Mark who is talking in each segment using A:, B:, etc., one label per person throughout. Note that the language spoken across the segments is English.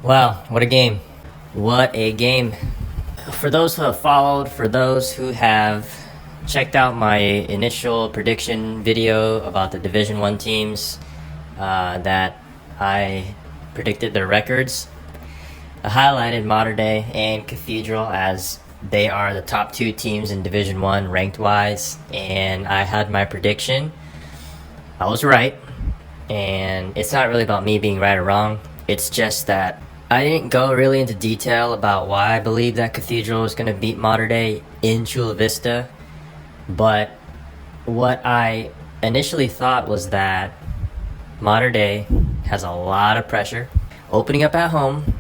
A: Wow, what a game. What a game. For those who have followed, for those who have checked out my initial prediction video about the Division 1 teams that I predicted their records, I highlighted Mater Dei and Cathedral as they are the top two teams in Division 1 ranked wise, and I had my prediction. I was right, and it's not really about me being right or wrong. It's just that I didn't go really into detail about why I believe that Cathedral was going to beat Mater Dei in Chula Vista, but what I initially thought was that Mater Dei has a lot of pressure, opening up at home,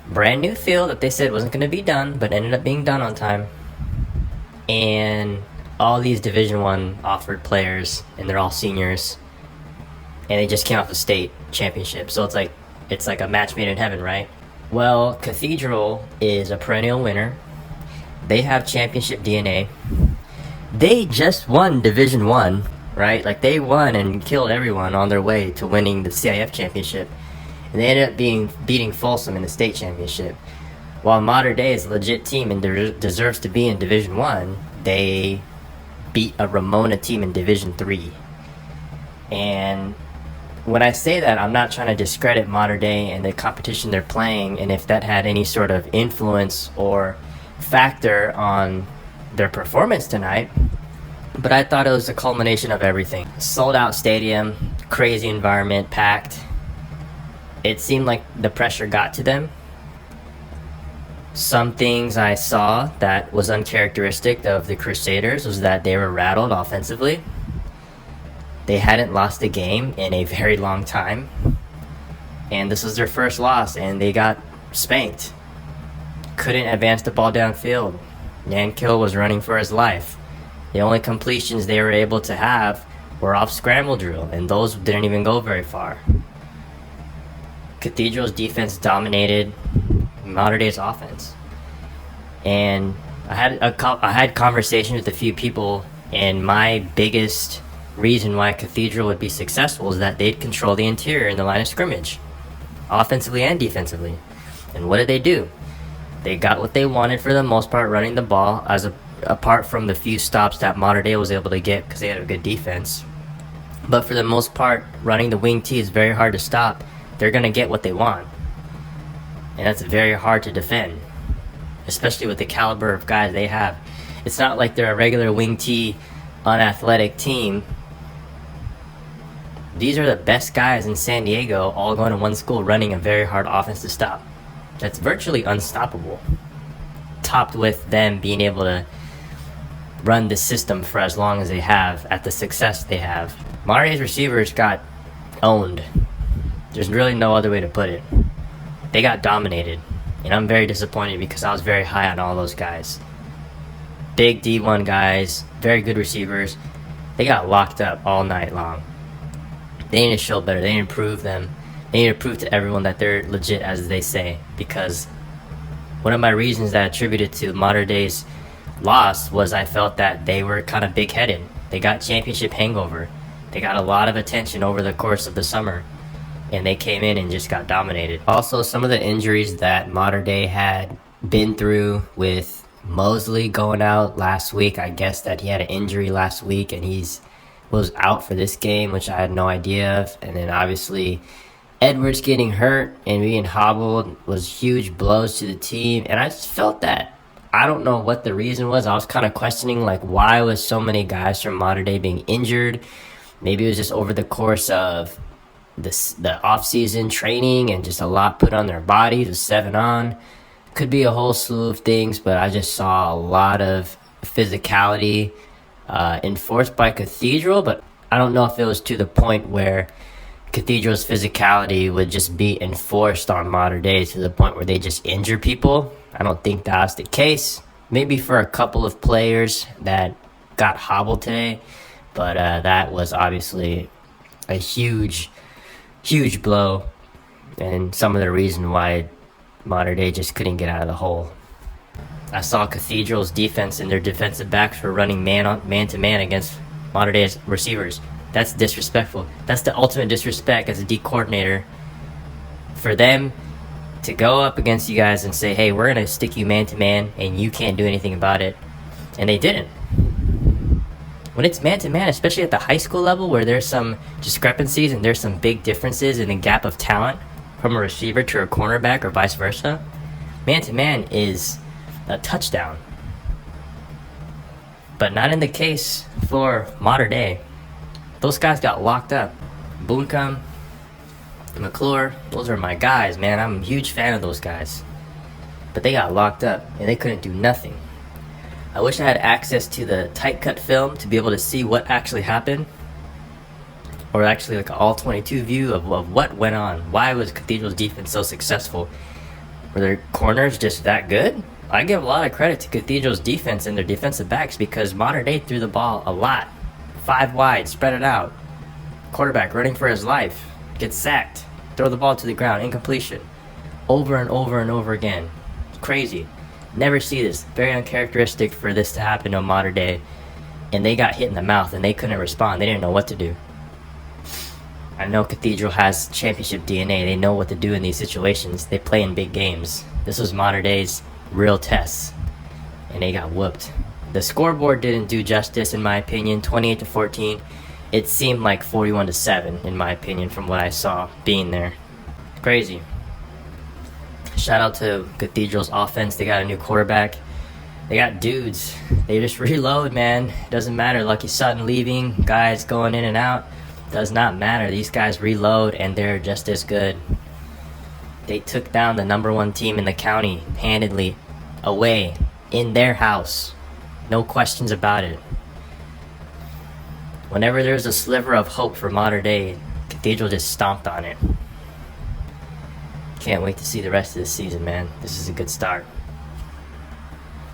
A: brand new field that they said wasn't going to be done, but ended up being done on time, and all these Division 1 offered players, and they're all seniors, and they just came off the state championship, so it's like a match made in heaven, right? Well, Cathedral is a perennial winner. They have championship DNA. They just won Division 1, right? Like, they won and killed everyone on their way to winning the CIF championship. And they ended up beating Folsom in the state championship. While Mater Dei is a legit team and deserves to be in Division 1, they beat a Ramona team in Division 3. And when I say that, I'm not trying to discredit Mater Dei and the competition they're playing, and if that had any sort of influence or factor on their performance tonight, but I thought it was a culmination of everything. Sold out stadium, crazy environment, packed. It seemed like the pressure got to them. Some things I saw that was uncharacteristic of the Crusaders was that they were rattled offensively. They hadn't lost a game in a very long time, and this was their first loss, and they got spanked. Couldn't advance the ball downfield. Nankill was running for his life. The only completions they were able to have were off scramble drill, and those didn't even go very far. Cathedral's defense dominated Mater Dei's offense, and I had conversations with a few people, and my biggest reason why Cathedral would be successful is that they'd control the interior in the line of scrimmage, offensively and defensively. And what did they do? They got what they wanted for the most part, running the ball, apart from the few stops that Mater Dei was able to get because they had a good defense. But for the most part, running the wing T is very hard to stop. They're going to get what they want, and that's very hard to defend, especially with the caliber of guys they have. It's not like they're a regular wing T unathletic team. These are the best guys in San Diego, all going to one school, running a very hard offense to stop. That's virtually unstoppable, topped with them being able to run the system for as long as they have at the success they have. Mater Dei's receivers got owned. There's really no other way to put it. They got dominated, and I'm very disappointed because I was very high on all those guys. Big D1 guys, very good receivers. They got locked up all night long. They need to show better. They need to prove them. They need to prove to everyone that they're legit, as they say, because one of my reasons that I attributed to Mater Dei's loss was I felt that they were kind of big-headed. They got championship hangover. They got a lot of attention over the course of the summer, and they came in and just got dominated. Also, some of the injuries that Mater Dei had been through, with Mosley going out last week. I guess that he had an injury last week and was out for this game, which I had no idea of. And then obviously Edwards getting hurt and being hobbled was huge blows to the team. And I just felt that, I don't know what the reason was. I was kind of questioning, like, why was so many guys from Mater Dei being injured? Maybe it was just over the course of the off-season training and just a lot put on their bodies with 7 on. Could be a whole slew of things, but I just saw a lot of physicality enforced by Cathedral, but I don't know if it was to the point where Cathedral's physicality would just be enforced on Mater Dei to the point where they just injure people. I don't think that's the case. Maybe for a couple of players that got hobbled today, but that was obviously a huge blow, and some of the reason why Mater Dei just couldn't get out of the hole. I saw Cathedral's defense and their defensive backs were running man-to-man against Mater Dei's receivers. That's disrespectful. That's the ultimate disrespect as a D coordinator. For them to go up against you guys and say, hey, we're going to stick you man to man and you can't do anything about it. And they didn't. When it's man to man, especially at the high school level where there's some discrepancies and there's some big differences in the gap of talent from a receiver to a cornerback or vice versa, man to man is a touchdown. But not in the case for Mater Dei. Those guys got locked up. Boonkum, McClure, those are my guys, man. I'm a huge fan of those guys. But they got locked up and they couldn't do nothing. I wish I had access to the tight cut film to be able to see what actually happened. Or actually like an all 22 view of what went on. Why was Cathedral's defense so successful? Were their corners just that good? I give a lot of credit to Cathedral's defense and their defensive backs because Mater Dei threw the ball a lot. 5 wide, spread it out. Quarterback running for his life. Gets sacked. Throw the ball to the ground. Incompletion. Over and over and over again. It's crazy. Never see this. Very uncharacteristic for this to happen on Mater Dei. And they got hit in the mouth and they couldn't respond. They didn't know what to do. I know Cathedral has championship DNA. They know what to do in these situations. They play in big games. This was Mater Dei's real test. And they got whooped. The scoreboard didn't do justice in my opinion. 28-14. It seemed like 41-7 in my opinion from what I saw being there. Crazy. Shout out to Cathedral's offense. They got a new quarterback. They got dudes. They just reload, man. Doesn't matter. Lucky Sutton leaving, guys going in and out. Does not matter. These guys reload and they're just as good. They took down the #1 team in the county handedly, away, in their house. No questions about it. Whenever there's a sliver of hope for Mater Dei, Cathedral just stomped on it. Can't wait to see the rest of this season, man. This is a good start.